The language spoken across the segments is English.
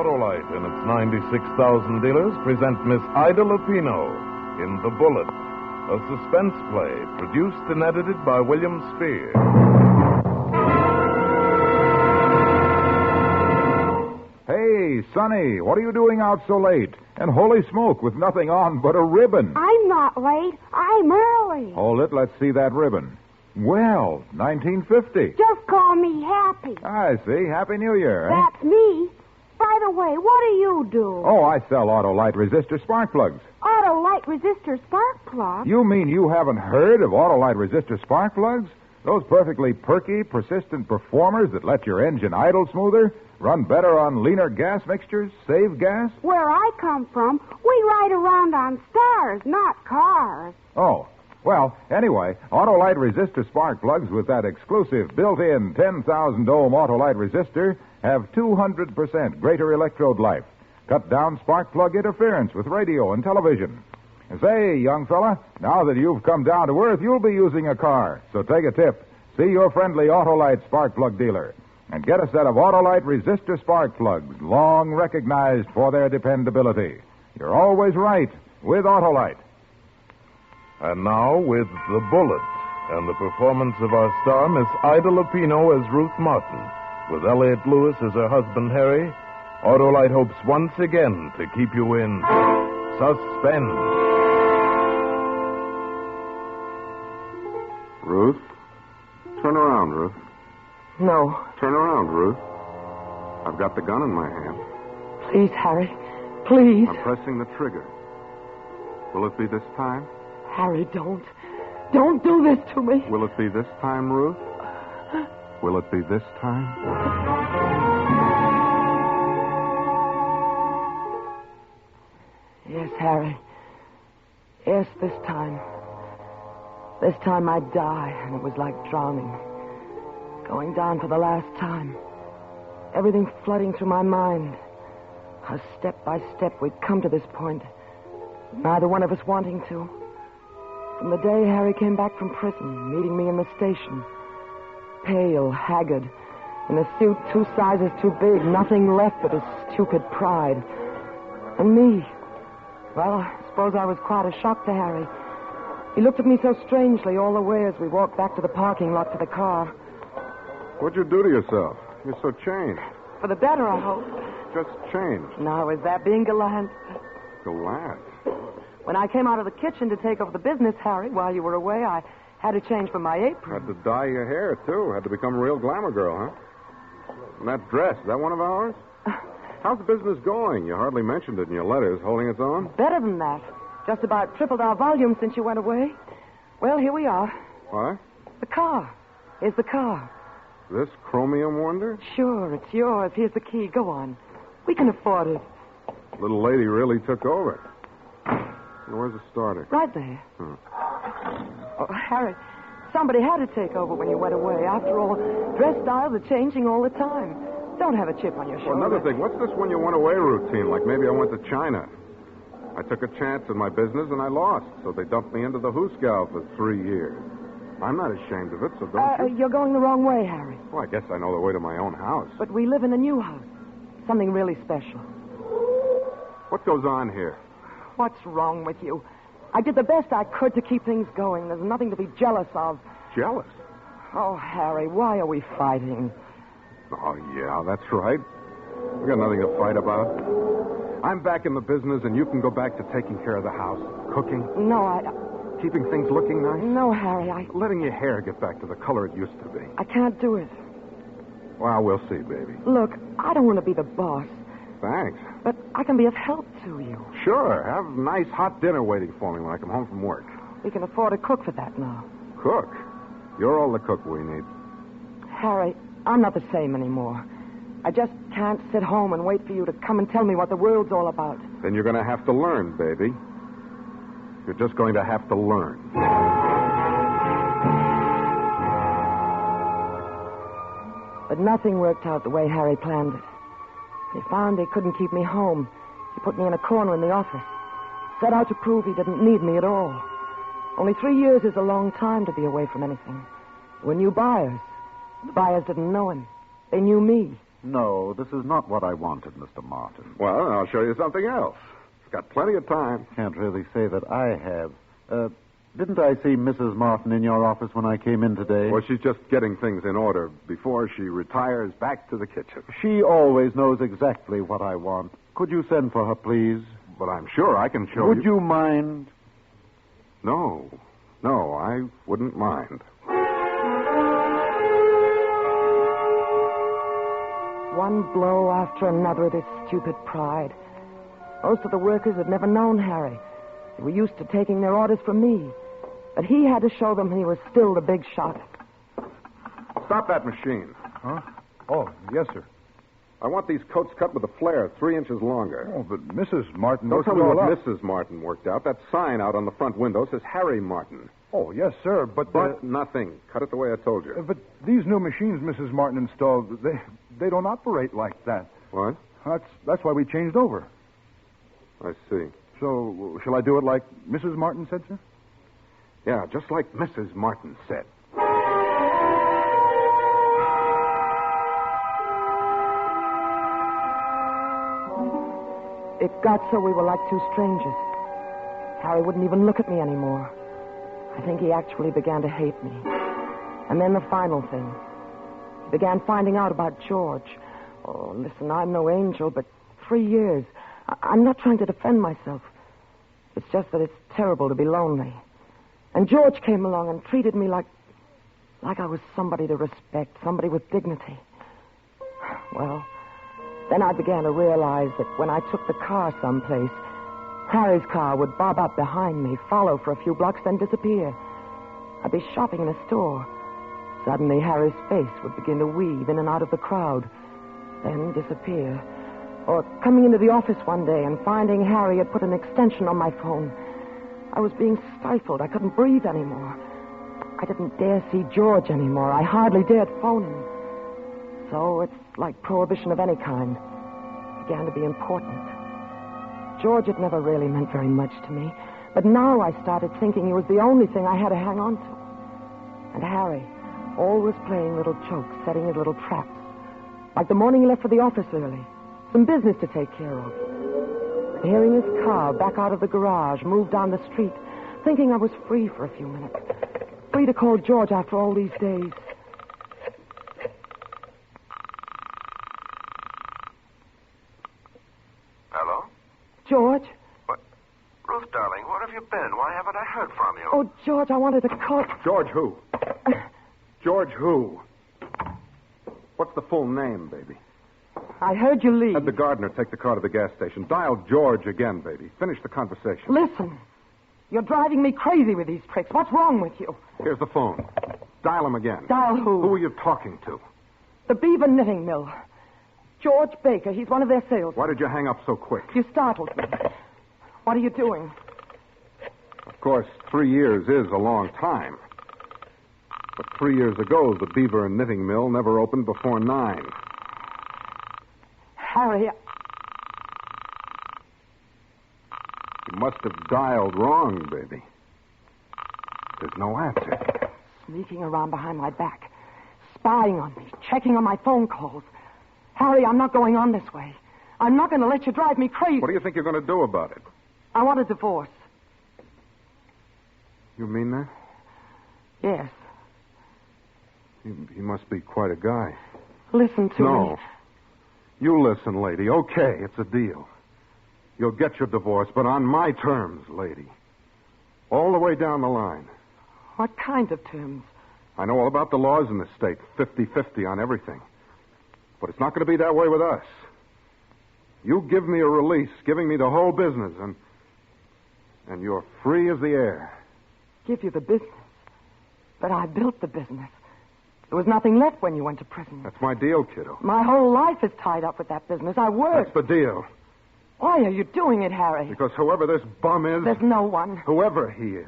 Autolite and its 96,000 dealers present Miss Ida Lupino in The Bullet, a suspense play produced and edited by William Spear. Hey, Sonny, what are you doing out so late? And holy smoke, with nothing on but a ribbon. I'm not late. I'm early. Hold it, let's see that ribbon. Well, 1950. Just call me Happy. I see. Happy New Year, eh? That's me. By the way, what do you do? Oh, I sell Autolite resistor spark plugs. Autolite resistor spark plug? You mean you haven't heard of Autolite resistor spark plugs? Those perfectly perky, persistent performers that let your engine idle smoother, run better on leaner gas mixtures, save gas? Where I come from, we ride around on stars, not cars. Oh, well, anyway, Autolite resistor spark plugs with that exclusive built-in 10,000 ohm Autolite resistor have 200% greater electrode life. Cut down spark plug interference with radio and television. And say, young fella, now that you've come down to earth, you'll be using a car. So take a tip. See your friendly Autolite spark plug dealer and get a set of Autolite resistor spark plugs, long recognized for their dependability. You're always right with Autolite. And now, with The Bullet and the performance of our star, Miss Ida Lupino as Ruth Martin, with Elliot Lewis as her husband, Harry, Autolite hopes once again to keep you in suspense. Ruth? Turn around, Ruth. No. Turn around, Ruth. I've got the gun in my hand. Please, Harry. Please. I'm pressing the trigger. Will it be this time? Harry, don't. Don't do this to me. Will it be this time, Ruth? Will it be this time? Yes, Harry. Yes, this time. This time I'd die, and it was like drowning. Going down for the last time. Everything flooding through my mind. How step by step we'd come to this point. Neither one of us wanting to. From the day Harry came back from prison, meeting me in the station. Pale, haggard, in a suit 2 sizes too big, nothing left but his stupid pride. And me. Well, I suppose I was quite a shock to Harry. He looked at me so strangely all the way as we walked back to the parking lot to the car. What'd you do to yourself? You're so changed. For the better, I hope. Just changed. Now, is that being gallant? Gallant. When I came out of the kitchen to take over the business, Harry, while you were away, I had to change from my apron. Had to dye your hair, too. Had to become a real glamour girl, huh? And that dress, is that one of ours? How's the business going? You hardly mentioned it in your letters. Holding its own? Better than that. Just about tripled our volume since you went away. Well, here we are. What? The car. Here's the car. This chromium wonder? Sure, it's yours. Here's the key. Go on. We can afford it. Little lady really took over. Where's the starter? Right there. Oh, Harry, somebody had to take over when you went away. After all, dress styles are changing all the time. Don't have a chip on your shoulder. Well, another thing, what's this when you went away routine? Like maybe I went to China. I took a chance in my business and I lost, so they dumped me into the Hooskow for 3 years. I'm not ashamed of it, so don't you? You're going the wrong way, Harry. Well, I guess I know the way to my own house. But we live in a new house. Something really special. What goes on here? What's wrong with you? I did the best I could to keep things going. There's nothing to be jealous of. Jealous? Oh, Harry, why are we fighting? Oh, yeah, that's right. We got nothing to fight about. I'm back in the business, and you can go back to taking care of the house, cooking. No, keeping things looking nice. No, Harry, letting your hair get back to the color it used to be. I can't do it. Well, we'll see, baby. Look, I don't want to be the boss. Thanks. But I can be of help to you. Sure. Have a nice hot dinner waiting for me when I come home from work. We can afford a cook for that now. Cook? You're all the cook we need. Harry, I'm not the same anymore. I just can't sit home and wait for you to come and tell me what the world's all about. Then you're going to have to learn, baby. You're just going to have to learn. But nothing worked out the way Harry planned it. He found he couldn't keep me home. He put me in a corner in the office. Set out to prove he didn't need me at all. Only 3 years is a long time to be away from anything. There were new buyers. The buyers didn't know him. They knew me. No, this is not what I wanted, Mr. Martin. Well, I'll show you something else. It's got plenty of time. Can't really say that I have. Didn't I see Mrs. Martin in your office when I came in today? Well, she's just getting things in order before she retires back to the kitchen. She always knows exactly what I want. Could you send for her, please? But I'm sure I can show Would you mind? No, I wouldn't mind. One blow after another of this stupid pride. Most of the workers had never known Harry. They were used to taking their orders from me. But he had to show them he was still the big shot. Stop that machine. Huh? Oh, yes, sir. I want these coats cut with a flare 3 inches longer. Oh, but Mrs. Martin... Don't tell me what up. Mrs. Martin worked out. That sign out on the front window says Harry Martin. Oh, yes, sir, but... But nothing. Cut it the way I told you. But these new machines Mrs. Martin installed, they don't operate like that. What? That's why we changed over. I see. So, shall I do it like Mrs. Martin said, sir? Yeah, just like Mrs. Martin said. It got so we were like two strangers. Harry wouldn't even look at me anymore. I think he actually began to hate me. And then the final thing. He began finding out about George. Oh, listen, I'm no angel, but 3 years. I'm not trying to defend myself. It's just that it's terrible to be lonely. And George came along and treated me like I was somebody to respect, somebody with dignity. Well, then I began to realize that when I took the car someplace, Harry's car would bob up behind me, follow for a few blocks, then disappear. I'd be shopping in a store. Suddenly, Harry's face would begin to weave in and out of the crowd, then disappear. Or coming into the office one day and finding Harry had put an extension on my phone. I was being stifled. I couldn't breathe anymore. I didn't dare see George anymore. I hardly dared phone him. So it's like prohibition of any kind. It began to be important. George had never really meant very much to me. But now I started thinking he was the only thing I had to hang on to. And Harry, always playing little jokes, setting his little traps. Like the morning he left for the office early. Some business to take care of. Hearing his car back out of the garage, move down the street, thinking I was free for a few minutes. Free to call George after all these days. Hello? George? What? Ruth, darling, where have you been? Why haven't I heard from you? Oh, George, I wanted to call... George who? George who? What's the full name, baby? I heard you leave. Had the gardener take the car to the gas station. Dial George again, baby. Finish the conversation. Listen. You're driving me crazy with these tricks. What's wrong with you? Here's the phone. Dial him again. Dial who? Who are you talking to? The Beaver Knitting Mill. George Baker. He's one of their salesmen. Why did you hang up so quick? You startled me. What are you doing? Of course, 3 years is a long time. But 3 years ago, the Beaver and Knitting Mill never opened before 9. Harry, You must have dialed wrong, baby. There's no answer. sneaking around behind my back, spying on me, checking on my phone calls. Harry, I'm not going on this way. I'm not going to let you drive me crazy. What do you think you're going to do about it? I want a divorce. You mean that? Yes. He must be quite a guy. Listen to me. No. You listen, lady. Okay, it's a deal. You'll get your divorce, but on my terms, lady. All the way down the line. What kind of terms? I know all about the laws in this state. 50-50 on everything. But it's not going to be that way with us. You give me a release, giving me the whole business, and you're free as the air. Give you the business? But I built the business. There was nothing left when you went to prison. That's my deal, kiddo. My whole life is tied up with that business. I work. That's the deal. Why are you doing it, Harry? Because whoever this bum is... There's no one. Whoever he is.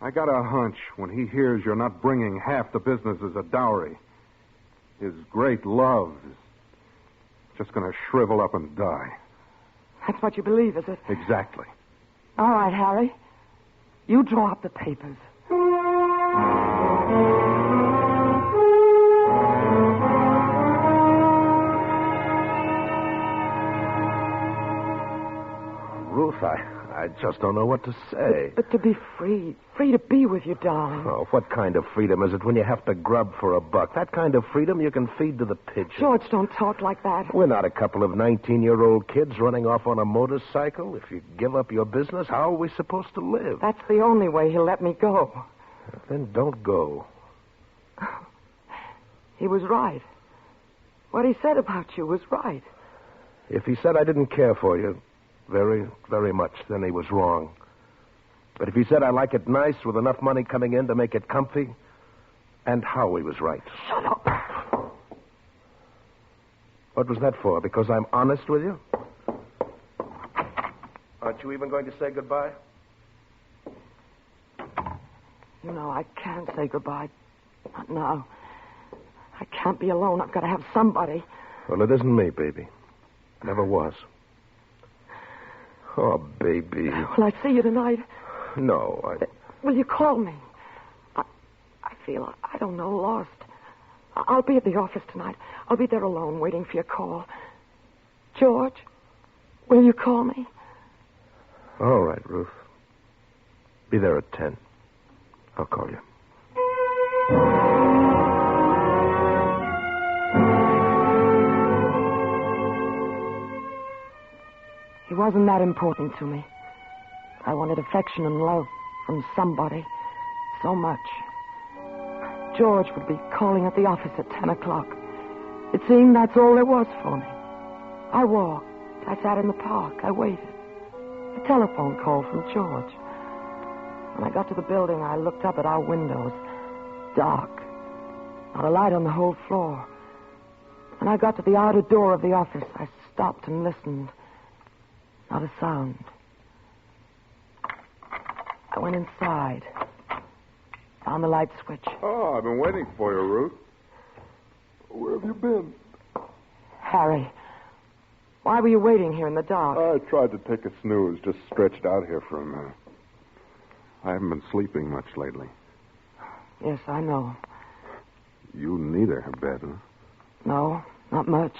I got a hunch when he hears you're not bringing half the business as a dowry. His great love is just going to shrivel up and die. That's what you believe, is it? Exactly. All right, Harry. You draw up the papers. Ruth, I just don't know what to say. But to be free to be with you, darling. Oh, what kind of freedom is it when you have to grub for a buck? That kind of freedom you can feed to the pigeons. George, don't talk like that. We're not a couple of 19-year-old kids running off on a motorcycle. If you give up your business, how are we supposed to live? That's the only way he'll let me go. Then don't go. He was right. What he said about you was right. If he said I didn't care for you very, very much, then he was wrong. But if he said I like it nice with enough money coming in to make it comfy, and how he was right. Shut up. What was that for? Because I'm honest with you? Aren't you even going to say goodbye? You know, I can't say goodbye. Not now. I can't be alone. I've got to have somebody. Well, it isn't me, baby. Never was. Oh, baby. Will I see you tonight? No, Will you call me? I feel, I don't know, lost. I'll be at the office tonight. I'll be there alone, waiting for your call. George, will you call me? All right, Ruth. Be there at 10. I'll call you. He wasn't that important to me. I wanted affection and love from somebody. So much. George would be calling at the office at 10 o'clock. It seemed that's all there was for me. I walked. I sat in the park. I waited. A telephone call from George. When I got to the building, I looked up at our windows. Dark. Not a light on the whole floor. When I got to the outer door of the office, I stopped and listened. Not a sound. I went inside. Found the light switch. Oh, I've been waiting for you, Ruth. Where have you been? Harry, why were you waiting here in the dark? I tried to take a snooze, just stretched out here for a minute. I haven't been sleeping much lately. Yes, I know. You neither have been, huh? No, not much.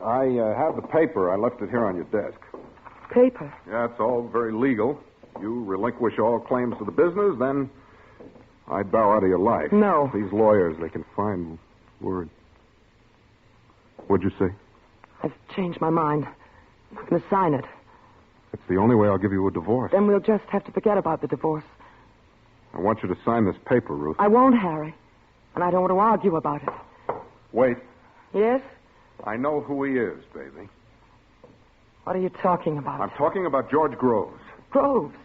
I have the paper. I left it here on your desk. Paper? Yeah, it's all very legal. You relinquish all claims to the business, then I bow out of your life. No. These lawyers, they can find word. What'd you say? I've changed my mind. I'm not going to sign it. It's the only way I'll give you a divorce. Then we'll just have to forget about the divorce. I want you to sign this paper, Ruth. I won't, Harry. And I don't want to argue about it. Wait. Yes? I know who he is, baby. What are you talking about? I'm talking about George Groves. Groves?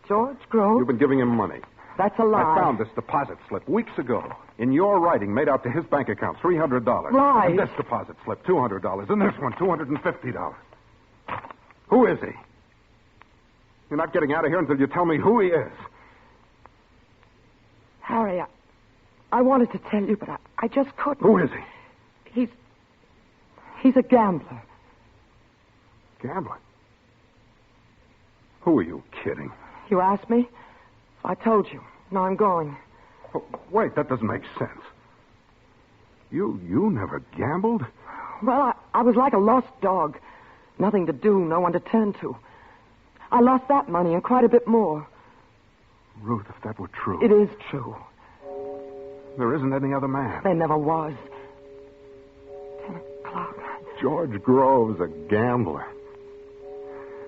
George Groves? You've been giving him money. That's a lie. I found this deposit slip weeks ago. In your writing, made out to his bank account, $300. Lies. And this deposit slip, $200. And this one, $250. Who is he? You're not getting out of here until you tell me who he is. Harry, I wanted to tell you, but I just couldn't. Who is he? He's a gambler. Gambler? Who are you kidding? You asked me? I told you. Now I'm going. Oh, wait, that doesn't make sense. You never gambled? Well, I was like a lost dog. Nothing to do, no one to turn to. I lost that money and quite a bit more. Ruth, if that were true. It is true. There isn't any other man. There never was. 10 o'clock. George Groves, a gambler.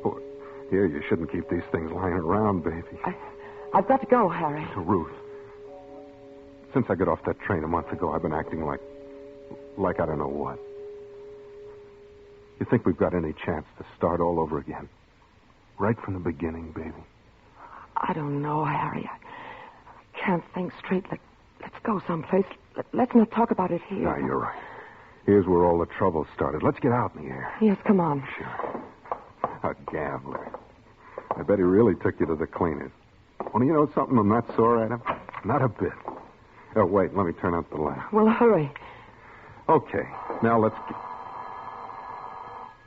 Oh, here, you shouldn't keep these things lying around, baby. I've got to go, Harry. To Ruth. Since I got off that train a month ago, I've been acting like I don't know what. You think we've got any chance to start all over again? Right from the beginning, baby. I don't know, Harry. I can't think straight. Let's go someplace. Let's not talk about it here. No, you're right. Here's where all the trouble started. Let's get out in the air. Yes, come on. Sure. A gambler. I bet he really took you to the cleaners. Well, you know something? I'm not sore at him. Not a bit. Oh, wait. Let me turn out the lamp. Well, hurry. Okay. Now let's get...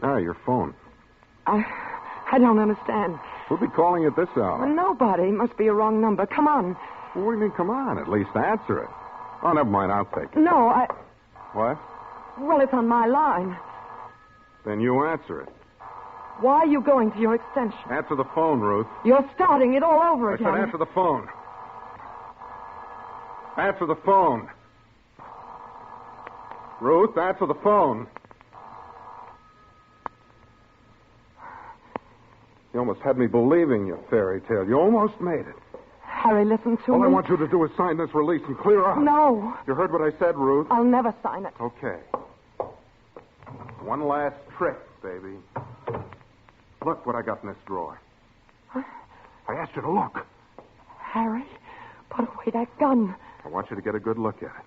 Ah, your phone. I don't understand. Who'll be calling at this hour? Well, nobody. Must be a wrong number. Come on. What do you mean, come on? At least answer it. Oh, never mind. I'll take it. No, What? Well, it's on my line. Then you answer it. Why are you going to your extension? Answer the phone, Ruth. You're starting it all over I again. said answer the phone. Answer the phone. Ruth, answer the phone. You almost had me believing your fairy tale. You almost made it. Harry, listen to me. All I want you to do is sign this release and clear out. No. You heard what I said, Ruth? I'll never sign it. Okay. One last trick, baby. Look what I got in this drawer. Huh? I asked you to look. Harry, put away that gun. I want you to get a good look at it.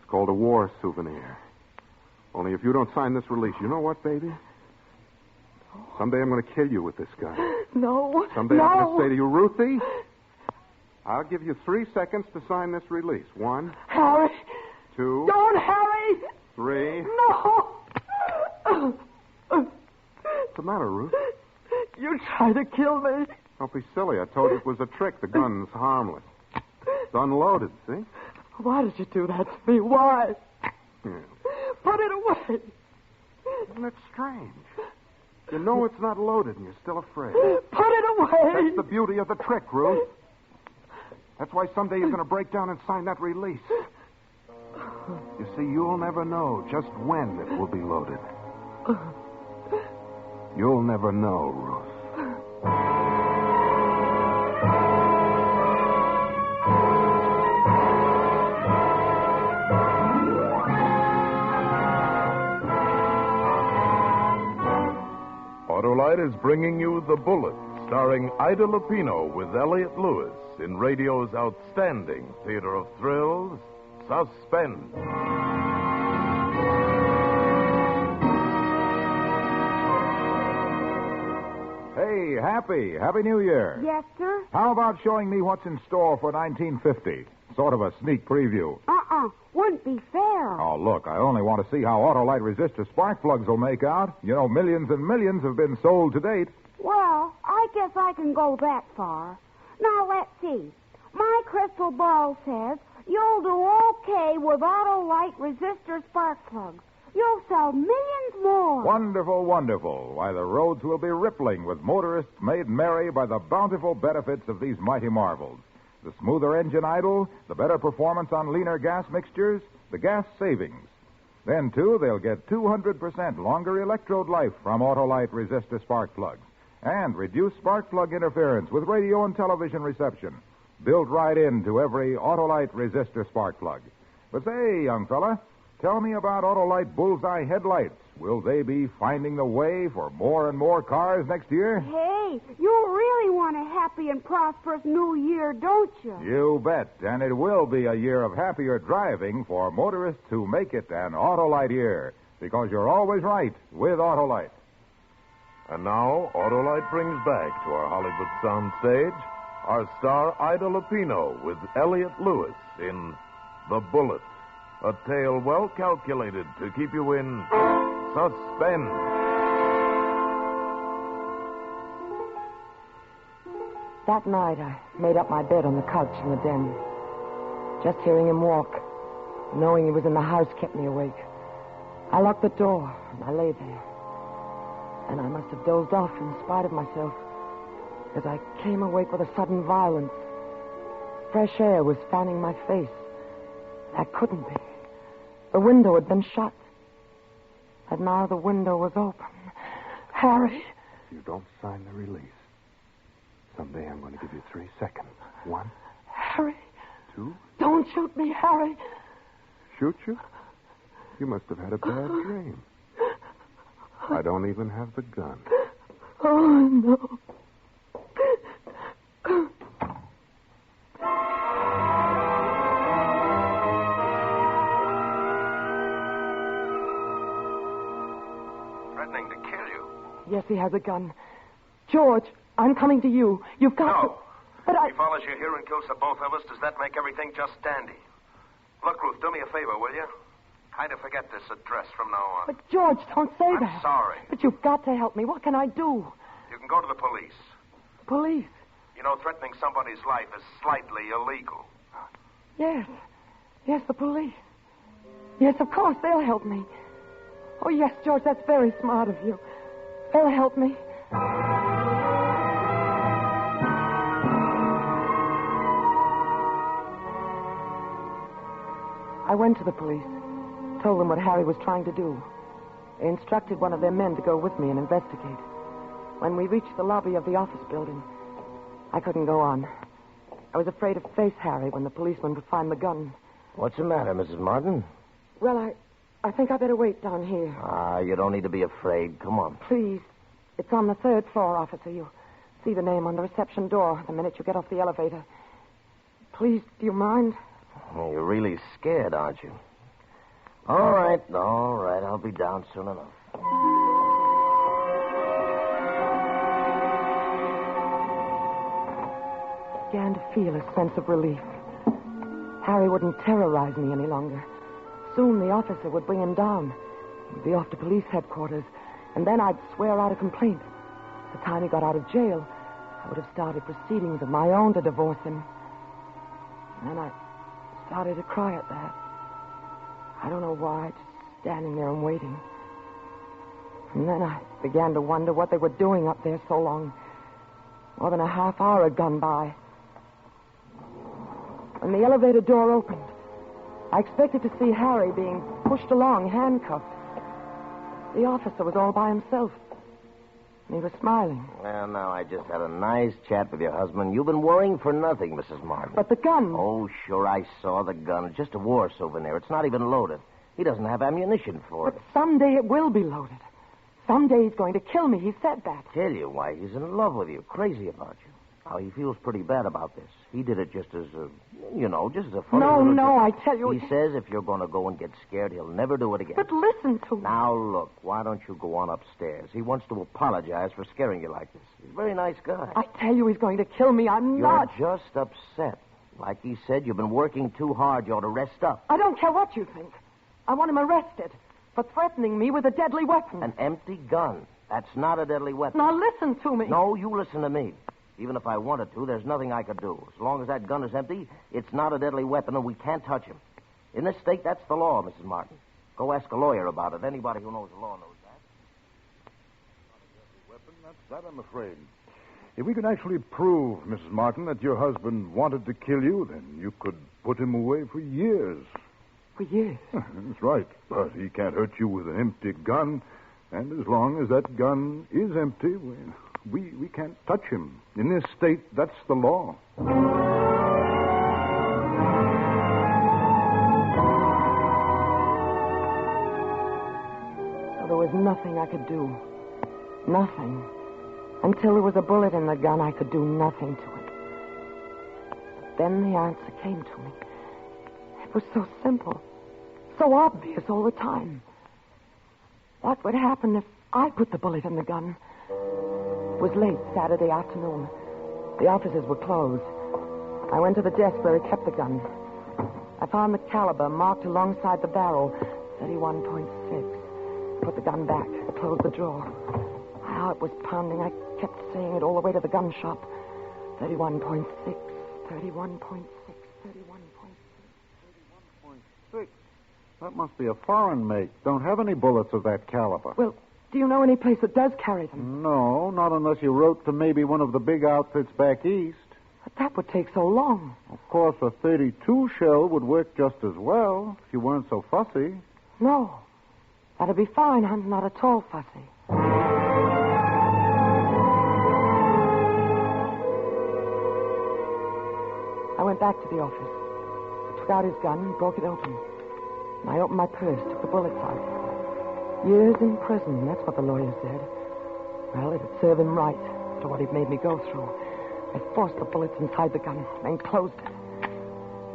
It's called a war souvenir. Only if you don't sign this release, you know what, baby? Someday I'm going to kill you with this gun. No. Someday I'm going to say to you, Ruthie, I'll give you 3 seconds to sign this release. 1, Harry. 2, Don't, Harry. 3. No. What's the matter, Ruth? You tried to kill me. Don't be silly. I told you it was a trick. The gun's harmless. It's unloaded, see? Why did you do that to me? Why? Yeah. Put it away. Isn't it strange? You know it's not loaded and you're still afraid. Put it away. That's the beauty of the trick, Ruth. That's why someday you're going to break down and sign that release. You see, you'll never know just when it will be loaded. You'll never know, Ruth. Autolite is bringing you The Bullet, starring Ida Lupino with Elliot Lewis in radio's outstanding theater of thrills, Suspense. Hey, Happy New Year. Yes, sir? How about showing me what's in store for 1950? Sort of a sneak preview. Wouldn't be fair. Oh, look, I only want to see how Autolite resistor spark plugs will make out. You know, millions and millions have been sold to date. Well, I guess I can go that far. Now, let's see. My crystal ball says you'll do okay with Autolite resistor spark plugs. You'll sell millions more. Wonderful, wonderful. Why, the roads will be rippling with motorists made merry by the bountiful benefits of these mighty marvels. The smoother engine idle, the better performance on leaner gas mixtures, the gas savings. Then, too, they'll get 200% longer electrode life from Autolite resistor spark plugs and reduce spark plug interference with radio and television reception, built right into every Autolite resistor spark plug. But say, young fella, tell me about Autolite bullseye headlights. Will they be finding the way for more and more cars next year? Hey, you really want a happy and prosperous new year, don't you? You bet. And it will be a year of happier driving for motorists who make it an Autolite year. Because you're always right with Autolite. And now, Autolite brings back to our Hollywood soundstage our star Ida Lupino with Elliot Lewis in The Bullet, a tale well calculated to keep you in suspense. That night, I made up my bed on the couch in the den. Just hearing him walk, knowing he was in the house, kept me awake. I locked the door, and I lay there. And I must have dozed off in spite of myself, as I came awake with a sudden violence. Fresh air was fanning my face. That couldn't be. The window had been shut. And now the window was open. Harry. If you don't sign the release, someday I'm going to give you 3 seconds. 1, Harry. 2. Don't shoot me, Harry. Shoot you? You must have had a bad dream. I don't even have the gun. Oh, no. Threatening to kill you. Yes, he has a gun. George, I'm coming to you. You've got No. to... But If he follows you here and kills the both of us, does that make everything just dandy? Look, Ruth, do me a favor, will you? Kind of forget this address from now on. But, George, don't say I'm that. sorry. But you've got to help me. What can I do? You can go to the police. Police? You know, threatening somebody's life is slightly illegal. Yes. Yes, the police. Yes, of course, they'll help me. Oh, yes, George, that's very smart of you. They'll help me. I went to the police, told them what Harry was trying to do. They instructed one of their men to go with me and investigate. When we reached the lobby of the office building, I couldn't go on. I was afraid to face Harry when the policeman would find the gun. What's the matter, Mrs. Martin? Well, I think I better wait down here. You don't need to be afraid. Come on. Please. It's on the 3rd floor, officer. You see the name on the reception door the minute you get off the elevator. Please, do you mind? Oh, you're really scared, aren't you? All right. I'll be down soon enough. I began to feel a sense of relief. Harry wouldn't terrorize me any longer. Soon the officer would bring him down. He'd be off to police headquarters, and then I'd swear out a complaint. By the time he got out of jail, I would have started proceedings of my own to divorce him. And then I started to cry at that. I don't know why, just standing there and waiting. And then I began to wonder what they were doing up there so long. More than a half hour had gone by. When the elevator door opened, I expected to see Harry being pushed along, handcuffed. The officer was all by himself. And he was smiling. Well, now, I just had a nice chat with your husband. You've been worrying for nothing, Mrs. Martin. But the gun... Oh, sure, I saw the gun. It's just a war souvenir. It's not even loaded. He doesn't have ammunition for it. But someday it will be loaded. Someday he's going to kill me. He said that. Tell you why. He's in love with you. Crazy about you. Now, he feels pretty bad about this. He did it just as a, just as a funny No, I tell you... He says if you're going to go and get scared, he'll never do it again. But listen to me. Now, look, why don't you go on upstairs? He wants to apologize for scaring you like this. He's a very nice guy. I tell you he's going to kill me. I'm not... You're just upset. Like he said, you've been working too hard. You ought to rest up. I don't care what you think. I want him arrested for threatening me with a deadly weapon. An empty gun. That's not a deadly weapon. Now listen to me. No, you listen to me. Even if I wanted to, there's nothing I could do. As long as that gun is empty, it's not a deadly weapon, and we can't touch him. In this state, that's the law, Mrs. Martin. Go ask a lawyer about it. Anybody who knows the law knows that. Not a deadly weapon, that's that, I'm afraid. If we could actually prove, Mrs. Martin, that your husband wanted to kill you, then you could put him away for years. For years? That's right. But he can't hurt you with an empty gun. And as long as that gun is empty, we can't touch him. In this state, that's the law. So there was nothing I could do. Nothing. Until there was a bullet in the gun, I could do nothing to it. But then the answer came to me. It was so simple. So obvious all the time. What would happen if I put the bullet in the gun? It was late Saturday afternoon. The offices were closed. I went to the desk where he kept the gun. I found the caliber marked alongside the barrel, 31.6. Put the gun back, closed the drawer. My heart was pounding. I kept saying it all the way to the gun shop. 31.6, 31.6, 31.6. 31.6? That must be a foreign make. Don't have any bullets of that caliber. Well, do you know any place that does carry them? No, not unless you wrote to maybe one of the big outfits back east. But that would take so long. Of course, a 32 shell would work just as well if you weren't so fussy. No. That'd be fine. I'm not at all fussy. I went back to the office. He took out his gun and broke it open. And I opened my purse, took the bullets out. Years in prison, that's what the lawyer said. Well, it'd serve him right after what he'd made me go through. I forced the bullets inside the gun and closed it.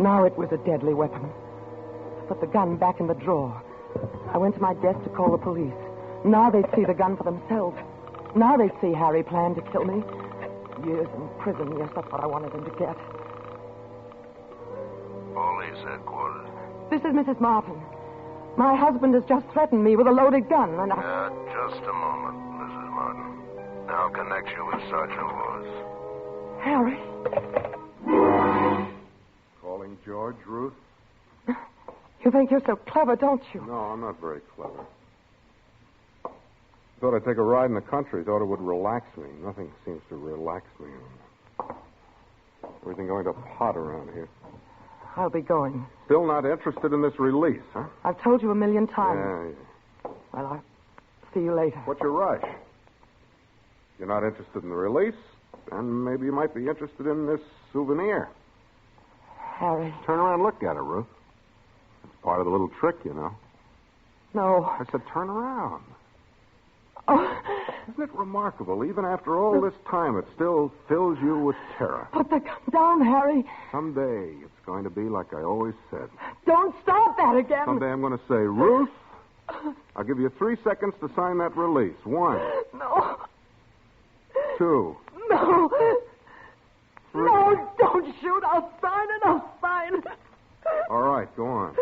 Now it was a deadly weapon. I put the gun back in the drawer. I went to my desk to call the police. Now they'd see the gun for themselves. Now they'd see Harry planned to kill me. Years in prison, yes, that's what I wanted him to get. Police headquarters. This is Mrs. Martin. My husband has just threatened me with a loaded gun, and I... Just a moment, Mrs. Martin. I'll connect you with Sergeant Lewis. Harry? Calling George, Ruth? You think you're so clever, don't you? No, I'm not very clever. Thought I'd take a ride in the country. Thought it would relax me. Nothing seems to relax me. Everything going to pot around here. I'll be going. Still not interested in this release, huh? I've told you a million times. Yeah. Well, I'll see you later. What's your rush? You're not interested in the release, and maybe you might be interested in this souvenir. Harry. Turn around and look at it, Ruth. It's part of the little trick, you know. No. I said turn around. Oh. Isn't it remarkable? Even after all this time, it still fills you with terror. Put the gun down, Harry. Someday, it's going to be like I always said. Don't start that again. Someday I'm going to say, Ruth, I'll give you 3 seconds to sign that release. 1. No. 2. No. 3. No, don't shoot. I'll sign it. All right, go on.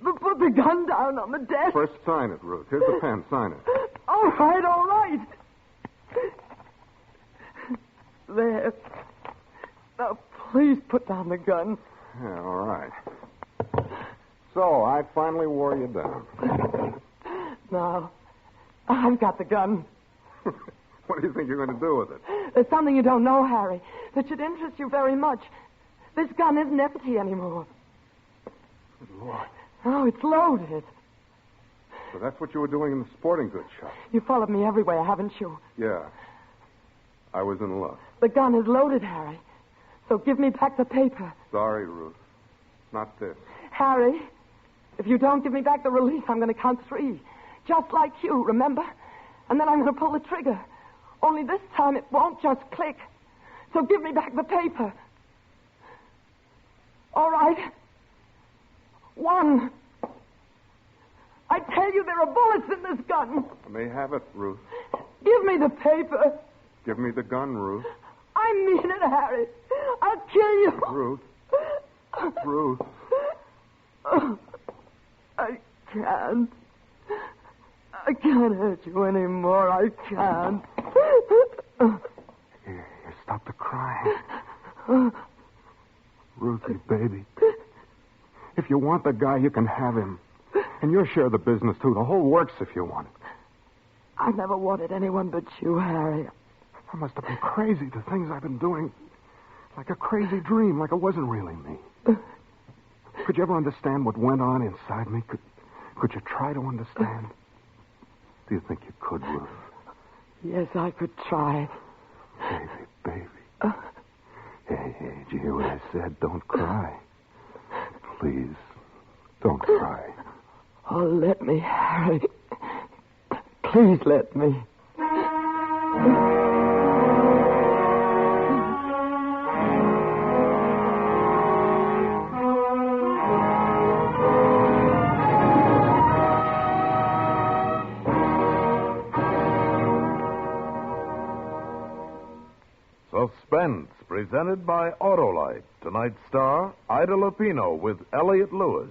Put the gun down on the desk. First sign it, Ruth. Here's the pen. Sign it. All right. There. Now, please put down the gun. Yeah, all right. So, I finally wore you down. Now, I've got the gun. What do you think you're going to do with it? There's something you don't know, Harry, that should interest you very much. This gun isn't empty anymore. Good Lord. Oh, it's loaded. So that's what you were doing in the sporting goods shop? You followed me everywhere, haven't you? Yeah. I was in luck. The gun is loaded, Harry. So give me back the paper. Sorry, Ruth. Not this. Harry, if you don't give me back the release, I'm going to count 3. Just like you, remember? And then I'm going to pull the trigger. Only this time it won't just click. So give me back the paper. All right. 1. I tell you, there are bullets in this gun. I may have it, Ruth. Give me the paper. Give me the gun, Ruth. I mean it, Harry. I'll kill you. Ruth. Ruth. I can't. I can't hurt you anymore. I can't. Here, stop the crying. Ruthie, baby. If you want the guy, you can have him. And your share of the business, too. The whole works if you want it. I never wanted anyone but you, Harry. I must have been crazy. The things I've been doing, like a crazy dream, like it wasn't really me. Could you ever understand what went on inside me? Could you try to understand? Do you think you could, Ruth? Yes, I could try. Baby. Hey, did you hear what I said? Don't cry. Please, don't cry. Oh, let me, Harry. Please let me. Suspense, presented by Autolite. Tonight's star, Ida Lupino with Elliot Lewis.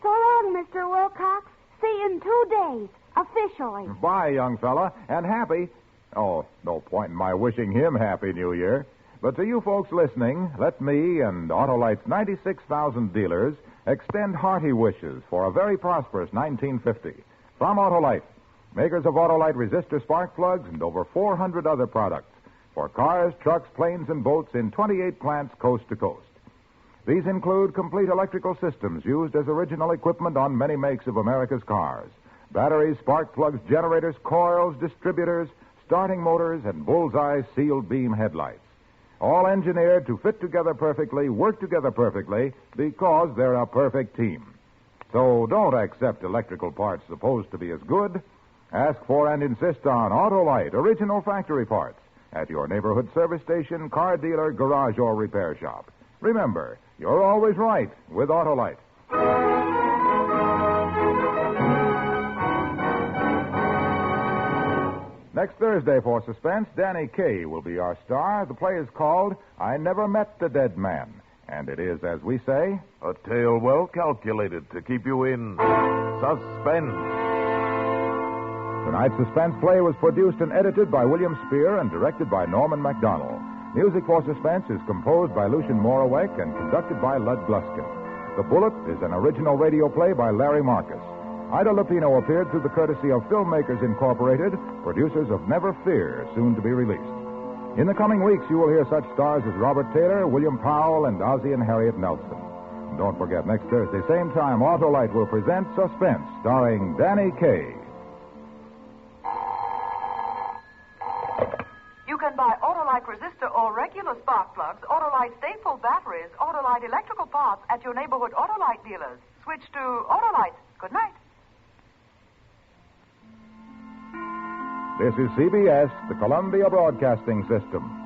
So long, Mr. Wilcox. See you in 2 days, officially. Bye, young fella, and happy. Oh, no point in my wishing him Happy New Year. But to you folks listening, let me and Autolite's 96,000 dealers extend hearty wishes for a very prosperous 1950. From Autolite, makers of Autolite resistor spark plugs and over 400 other products for cars, trucks, planes, and boats in 28 plants coast to coast. These include complete electrical systems used as original equipment on many makes of America's cars. Batteries, spark plugs, generators, coils, distributors, starting motors, and bullseye sealed beam headlights. All engineered to fit together perfectly, work together perfectly, because they're a perfect team. So don't accept electrical parts supposed to be as good. Ask for and insist on Autolite original factory parts at your neighborhood service station, car dealer, garage, or repair shop. Remember, you're always right with Autolite. Next Thursday for Suspense, Danny Kaye will be our star. The play is called I Never Met the Dead Man. And it is, as we say, a tale well calculated to keep you in suspense. Tonight's Suspense play was produced and edited by William Spear and directed by Norman MacDonald. Music for Suspense is composed by Lucien Morawek and conducted by Lud Gluskin. The Bullet is an original radio play by Larry Marcus. Ida Lupino appeared through the courtesy of Filmmakers Incorporated, producers of Never Fear, soon to be released. In the coming weeks, you will hear such stars as Robert Taylor, William Powell, and Ozzie and Harriet Nelson. And don't forget, next Thursday, same time, Autolite will present Suspense, starring Danny Kaye. You can buy Autolite resistor or regular spark plugs, Autolite stay-full batteries, Autolite electrical parts at your neighborhood Autolite dealers. Switch to Autolite. Good night. This is CBS, the Columbia Broadcasting System.